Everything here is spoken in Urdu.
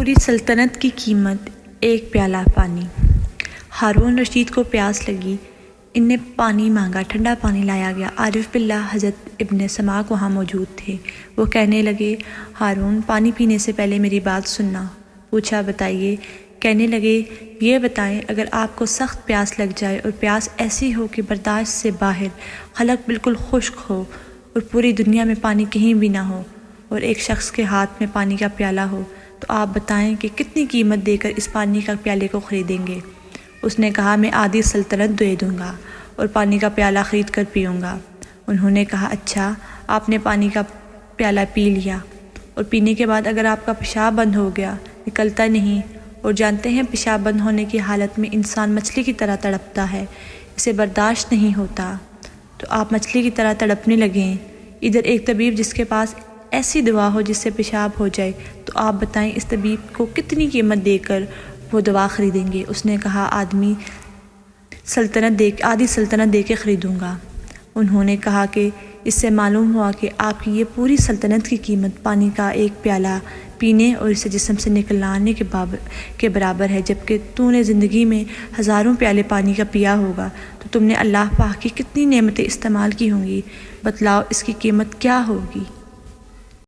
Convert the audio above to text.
پوری سلطنت کی قیمت ایک پیالہ پانی۔ ہارون رشید کو پیاس لگی، ان نے پانی مانگا، ٹھنڈا پانی لایا گیا۔ عارف باللہ حضرت ابن سماک وہاں موجود تھے۔ وہ کہنے لگے، ہارون پانی پینے سے پہلے میری بات سننا۔ پوچھا، بتائیے۔ کہنے لگے، یہ بتائیں اگر آپ کو سخت پیاس لگ جائے اور پیاس ایسی ہو کہ برداشت سے باہر، خلق بالکل خشک ہو اور پوری دنیا میں پانی کہیں بھی نہ ہو، اور ایک شخص کے ہاتھ میں پانی کا پیالہ ہو، تو آپ بتائیں کہ کتنی قیمت دے کر اس پانی کا پیالے کو خریدیں گے؟ اس نے کہا، میں آدھی سلطنت دے دوں گا اور پانی کا پیالہ خرید کر پیوں گا۔ انہوں نے کہا، اچھا، آپ نے پانی کا پیالہ پی لیا، اور پینے کے بعد اگر آپ کا پیشاب بند ہو گیا، نکلتا نہیں، اور جانتے ہیں پیشاب بند ہونے کی حالت میں انسان مچھلی کی طرح تڑپتا ہے، اسے برداشت نہیں ہوتا، تو آپ مچھلی کی طرح تڑپنے لگیں۔ ادھر ایک طبیب جس کے پاس ایسی دوا ہو جس سے پیشاب ہو جائے، تو آپ بتائیں اس طبیب کو کتنی قیمت دے کر وہ دوا خریدیں گے؟ اس نے کہا، آدھی سلطنت دے کے خریدوں گا۔ انہوں نے کہا کہ اس سے معلوم ہوا کہ آپ کی یہ پوری سلطنت کی قیمت پانی کا ایک پیالہ پینے اور اسے جسم سے نکلانے کے برابر ہے، جبکہ تو نے زندگی میں ہزاروں پیالے پانی کا پیا ہوگا، تو تم نے اللہ پاک کی کتنی نعمتیں استعمال کی ہوں گی، بتلاؤ اس کی قیمت کیا ہوگی؟